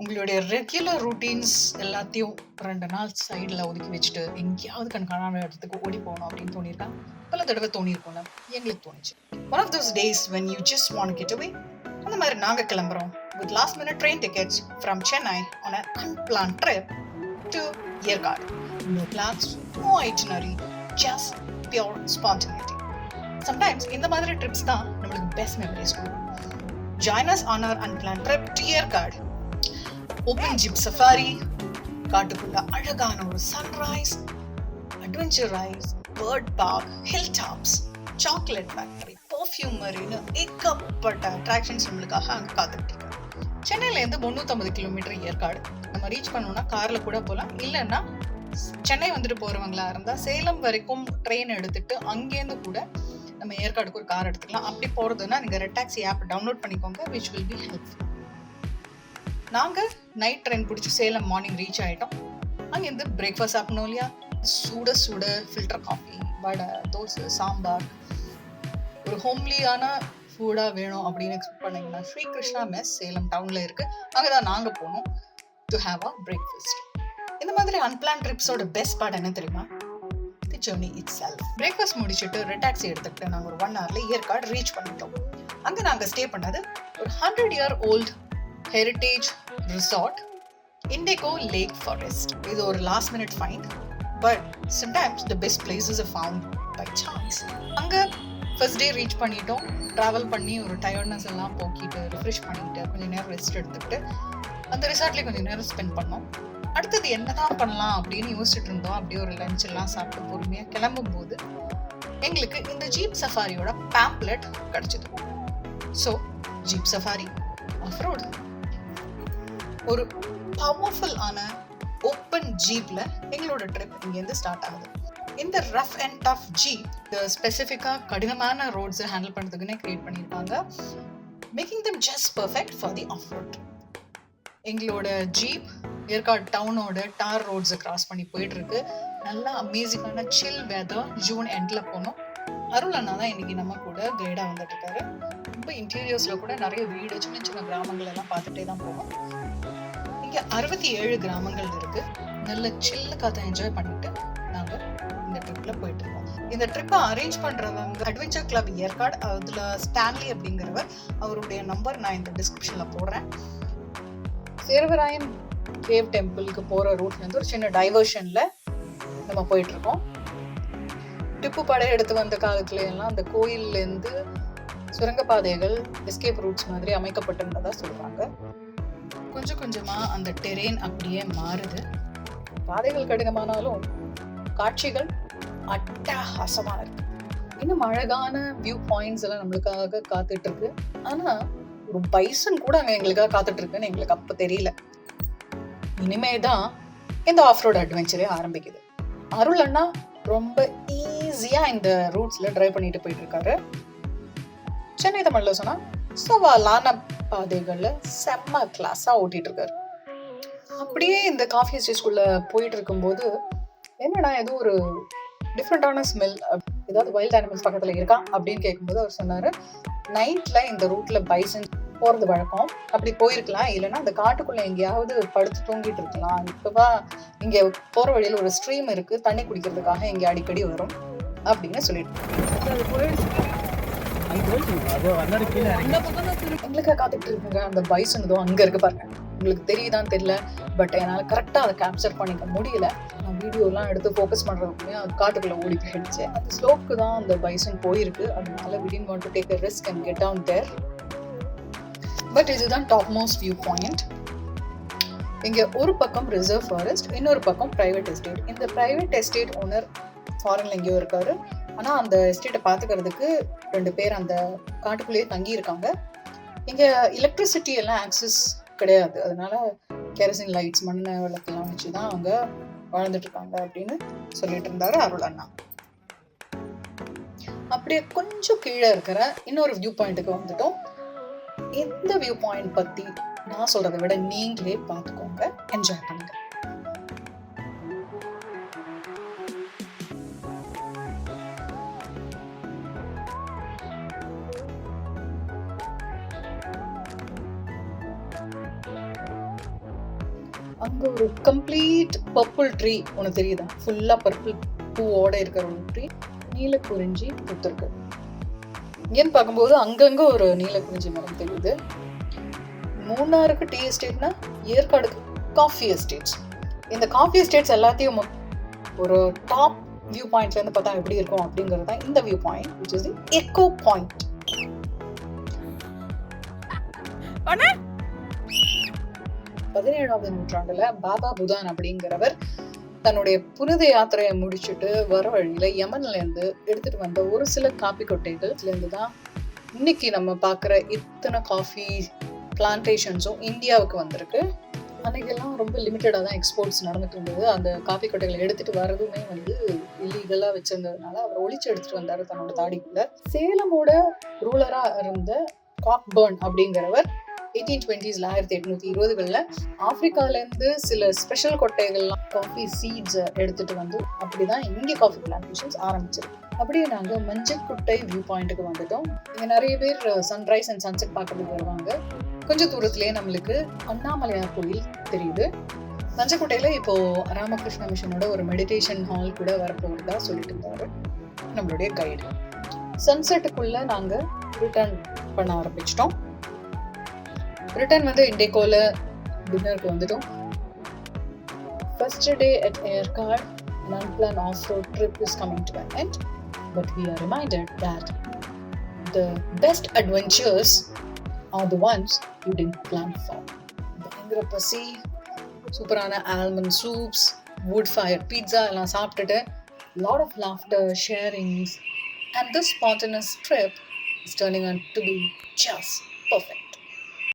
உங்களுடைய regular routines எல்லாத்தையும் 2 நாள் சைடில் ஒதுக்கி வச்சுட்டு எங்கேயாவது கண்காணாத இடத்துக்கு ஓடி போகணும் அப்படின்னு தோணியிருக்கா? பல தடவை தோணியிருக்கோம்ல, எங்களுக்கு தோணுச்சு. One of those days when you just want get away, அந்த மாதிரி நாங்கள் கிளம்புறோம் with last minute train tickets from Chennai on an unplanned trip to Yercaud. No plans, no itinerary, just pure spontaneity. Sometimes இந்த மாதிரி ட்ரிப்ஸ் தான் நம்மளுக்கு பெஸ்ட் மெமரிஸ் கொடுக்கும். Join us on our unplanned trip to Yercaud. Open jeep safari, காட்டுக்குள்ள அழகான ஒரு sunrise, adventure rides, bird park, hill tops, chocolate factory, பர்ஃப்யூமரின்னு ஏகப்பட்ட அட்ராக்ஷன்ஸ் நம்மளுக்காக அங்கே காத்துட்டு இருக்கு. சென்னையிலேருந்து 350 கிலோமீட்டர் ஏற்காடு. நம்ம ரீச் பண்ணோம்னா காரில் கூட போகலாம், இல்லைன்னா சென்னை வந்துட்டு போகிறவங்களா இருந்தால் சேலம் வரைக்கும் ட்ரெயின் எடுத்துட்டு அங்கேருந்து கூட நம்ம ஏற்காடுக்கு ஒரு கார் எடுத்துக்கலாம். அப்படி போகிறதுனா நீங்கள் ரெட் டாக்ஸி ஆப் டவுன்லோட் பண்ணிக்கோங்க, which will be helpful. நாங்கள் நைட் ட்ரெயின் பிடிச்சி சேலம் மார்னிங் ரீச் ஆகிட்டோம். அங்கேருந்து பிரேக்ஃபாஸ்ட் சாப்பிடணும் இல்லையா? சுட சுட ஃபில்டர் காஃபி, வடை, தோசை, சாம்பார், ஒரு ஹோம்லியான ஃபுட்டாக வேணும் அப்படின்னு எக்ஸ்பெக்ட் பண்ணிங்கன்னா ஸ்ரீ கிருஷ்ணா மெஸ் சேலம் டவுனில் இருக்குது. அங்கே தான் நாங்கள் போனோம் டு ஹேவ் அ பிரேக்ஃபாஸ்ட். இந்த மாதிரி அன்பிளான் ட்ரிப்ஸோட பெஸ்ட் பார்ட் என்ன தெரியுமா? தி ஜர்னி இட் செல்ஃப். பிரேக்ஃபாஸ்ட் முடிச்சுட்டு ரெட் டாக்ஸி எடுத்துக்கிட்டு நாங்கள் ஒரு 1 hourல ஏற்காடு ரீச் பண்ணிட்டோம். அங்கே நாங்கள் ஸ்டே பண்ணது ஒரு 100-year-old heritage resort, Indigo Lake Forest. இது ஒரு last minute find, but sometimes the best places are found by chance. அங்கே ஃபர்ஸ்ட் டே ரீச் பண்ணிட்டோம். ட்ராவல் பண்ணி ஒரு டயர்ட்னஸ் எல்லாம் போக்கிட்டு ரிஃப்ரெஷ் பண்ணிட்டு கொஞ்சம் நேரம் ரெஸ்ட் எடுத்துக்கிட்டு அந்த ரிசார்ட்லேயே கொஞ்சம் நேரம் ஸ்பெண்ட் பண்ணோம். அடுத்தது என்னதான் பண்ணலாம் அப்படின்னு யோசிச்சுட்டு இருந்தோம். அப்படியே ஒரு லஞ்ச் எல்லாம் சாப்பிட்டு பொறுமையாக கிளம்பும் போது எங்களுக்கு இந்த ஜீப் சஃபாரியோட பேம்ப்லெட் கிடைச்சது. So jeep safari off road, ஒரு பவர்ஃபுல் ஆன ஓப்பன் ஜீப்ல எங்களோட ட்ரிப் இங்கேருந்து ஸ்டார்ட் ஆகுது. இந்த ரஃப் அண்ட் டஃப் ஜீப் ஸ்பெசிஃபிக்காக கடினமான ரோட்ஸை ஹேண்டில் பண்ணுறதுக்குன்னே கிரியேட் பண்ணியிருக்காங்க, making them just perfect for the off road. எங்களோட ஜீப் ஏற்காடு டவுனோட டார் ரோட்ஸை கிராஸ் பண்ணி போயிட்டு இருக்கு. நல்லா அமேசிங்கான சில் வெதர். ஜூன் எண்டில் போனோம். அருள் அண்ணா தான் இன்னைக்கு நம்ம கூட கைடாக வந்துட்டு இருக்காரு. ரொம்ப இன்டீரியர்ஸில் கூட நிறைய வீடு, சின்ன சின்ன கிராமங்கள் எல்லாம் பார்த்துட்டே தான் போவோம். இங்கே 67 கிராமங்கள் இருக்கு. நல்ல சில்லு காற்றை என்ஜாய் பண்ணிட்டு நாங்கள் இந்த ட்ரிப்பில் போயிட்டு இருக்கோம். இந்த ட்ரிப்பை அரேஞ்ச் பண்ணுறவங்க அட்வென்ச்சர் கிளப் ஏற்காடு, அதில் ஸ்டான்லி அப்படிங்கிறவர். அவருடைய நம்பர் நான் இந்த டிஸ்கிரிப்ஷனில் போடுறேன். சேர்வராயன் கேவ் டெம்பிளுக்கு போகிற ரூட்லேருந்து ஒரு சின்ன டைவர்ஷனில் நம்ம போயிட்டுருக்கோம். டிப்பு படை எடுத்து வந்த காலத்துல எல்லாம் அந்த கோயிலேருந்து சுரங்கப்பாதைகள் எஸ்கேப் ரூட்ஸ் மாதிரி அமைக்கப்பட்டிருந்ததா சொல்கிறாங்க. கொஞ்சம் கொஞ்சமாக அந்த டெரெயின் அப்படியே மாறுது. பாதைகள் கடினமானாலும் காட்சிகள் அட்டகாசமாக இருக்கு. இன்னும் அழகான வியூ பாயிண்ட்ஸ் எல்லாம் நம்மளுக்காக காத்துட்டு இருக்கு. ஆனால் ஒரு பைசன் கூட அங்கே எங்களுக்காக காத்துட்டு இருக்குன்னு எங்களுக்கு அப்போ தெரியல. இனிமே தான் இந்த ஆஃப் ரோட் அட்வென்ச்சரே ஆரம்பிக்குது. அருள் அண்ணா ரொம்ப ஈஸியாக இந்த ரூட்ஸில் ட்ரைவ் பண்ணிட்டு போயிட்டு இருக்காரு. சென்னை தமிழில் சொன்னால் சவாலான பாதைகளில் செம்ம கிளாஸாக ஓட்டிட்டு இருக்காரு. அப்படியே இந்த காஃபி எஸ்டேட்ஸ்குள்ளே போயிட்டு இருக்கும்போது என்னடா ஏதோ ஒரு டிஃப்ரெண்டான ஸ்மெல், ஏதாவது வைல்ட் அனிமல்ஸ் பக்கத்தில் இருக்கா அப்படின்னு கேட்கும்போது அவர் சொன்னார், நைட்டில் இந்த ரூட்டில் பைசன் போகிறது வழக்கம். அப்படி போயிருக்கலாம், இல்லைன்னா அந்த காட்டுக்குள்ளே எங்கேயாவது படுத்து தூங்கிட்டு இருக்கலாம். இப்போதான் இங்கே போகிற வழியில் ஒரு ஸ்ட்ரீம் இருக்குது, தண்ணி குடிக்கிறதுக்காக இங்கே அடிக்கடி வரும் அப்படின்னு சொல்லிட்டு எங்களுக்கு காத்துட்டு இருக்குங்க. அந்த பைசன் ஏதோ அங்கே இருக்கு பாருங்க. உங்களுக்கு தெரியுதான்னு தெரியல, பட் என்னால் கரெக்டாக அதை கேப்சர் பண்ணிக்க முடியல. நான் வீடியோலாம் எடுத்து ஃபோக்கஸ் பண்ணுறதுக்குமே அது காட்டுக்குள்ளே ஓடி போயிடுச்சு. அந்த ஸ்லோப்புக்கு தான் அந்த பைசன் போயிருக்கு. அதனால we didn't want to take a risk and get down there. But இதுதான் டாப் மோஸ்ட் வியூ பாயிண்ட். இங்கே ஒரு பக்கம் ரிசர்வ் ஃபாரஸ்ட், இன்னொரு பக்கம் ப்ரைவேட் எஸ்டேட். இந்த ப்ரைவேட் எஸ்டேட் ஓனர் ஃபாரின்ல எங்கேயோ இருக்காரு. ஆனால் அந்த எஸ்டேட்டை பார்த்துக்கிறதுக்கு 2 பேர் அந்த காட்டுக்குள்ளேயே தங்கி இருக்காங்க. இங்கே எலக்ட்ரிசிட்டி எல்லாம் ஆக்சஸ் கிடையாது. அதனால கெரசின் லைட்ஸ், மண்ணெண்ணெய் விளக்கெல்லாம் வச்சு தான் அவங்க வாழ்ந்துட்டு இருக்காங்க அப்படின்னு சொல்லிட்டு இருந்தாரு அருள் அண்ணா. அப்படியே கொஞ்சம் கீழே இருக்கிற இன்னொரு வியூ பாயிண்ட்டுக்கு வந்துட்டோம். இந்த வியூ பாயிண்ட் பத்தி நான் சொல்றதை விட நீங்களே பார்த்துக்கோங்க, என்ஜாய் பண்ணுங்க. அங்கே ஒரு கம்ப்ளீட் பர்பிள் ட்ரீ ஒன்று தெரியுதா, ஃபுல்லாக பர்பிள் பூவோட இருக்கிற ஒரு ட்ரீ, நீலக்குறிஞ்சி பூத்திருக்கு. ஏன்னு பார்க்கும்போது அங்கங்கே ஒரு நீலக்குறிஞ்சி மரம் தெரியுது. மூணாருக்கு டீ எஸ்டேட்னா ஏற்காடுக்கு காஃபி எஸ்டேட்ஸ். இந்த காஃபி எஸ்டேட்ஸ் எல்லாத்தையும் ஒரு டாப் வியூ பாயிண்ட்லேருந்து பார்த்தா எப்படி இருக்கும் அப்படிங்கிறது தான் இந்த view point, which is the echo point. 17ஆவது நூற்றாண்டுல பாபா புதான் அப்படிங்கிறவர் தன்னுடைய புனித யாத்திரையை முடிச்சுட்டு வர வழியில யமன்ல இருந்து எடுத்துட்டு வந்த ஒரு சில காப்பி கொட்டைகள்ல இருந்து தான் இன்னைக்கு நம்ம பார்க்குற இத்தனை காஃபி பிளான்டேஷன்ஸும் இந்தியாவுக்கு வந்திருக்கு. அன்னைக்கெல்லாம் ரொம்ப லிமிட்டடாக தான் எக்ஸ்போர்ட்ஸ் நடந்துட்டு இருந்தது. அந்த காஃபி கொட்டைகளை எடுத்துட்டு வரதுமே இல்லீகலாக வச்சிருந்ததுனால அவர் ஒழிச்சு எடுத்துட்டு வந்தாரு தன்னோட தாடிக்குள்ள. சேலமோட ரூலரா இருந்த காக்பர்ன் அப்படிங்கிறவர் 1820s 1820களில் ஆப்பிரிக்காலேருந்து சில ஸ்பெஷல் கொட்டைகள்லாம் காஃபி சீட்ஸ் எடுத்துட்டு வந்து அப்படிதான் இங்கே காஃபி பிளான்டேஷன்ஸ் ஆரம்பிச்சிருக்கு. அப்படியே நாங்கள் மஞ்சக்குட்டை வியூ பாயிண்ட்டுக்கு வந்துட்டோம். இங்கே நிறைய பேர் சன்ரைஸ் அண்ட் சன்செட் பார்க்கறதுக்கு வருவாங்க. கொஞ்சம் தூரத்துலேயே நம்மளுக்கு அண்ணாமலையார் கோயில் தெரியுது. மஞ்சக்குட்டையில் இப்போ ராமகிருஷ்ண மிஷனோட ஒரு மெடிடேஷன் ஹால் கூட வரப்போகிறதா சொல்லிட்டு இருந்தாரு நம்மளுடைய கைடு. சன்செட்டுக்குள்ள நாங்கள் ரிட்டர்ன் பண்ண ஆரம்பிச்சிட்டோம். ரிட்டர்ன் இண்டேகோல டின்னருக்கு வந்துட்டோம். First day at Aircard, an unplanned off-road trip is coming to an end, but we are reminded that the best adventures are the ones you didn't plan for. பயங்கர பசி, சூப்பரான almond soups, wood fire pizza எல்லாம் சாப்பிட்டுட்டு lot of laughter, sharings, and this spontaneous trip is turning out to be just perfect.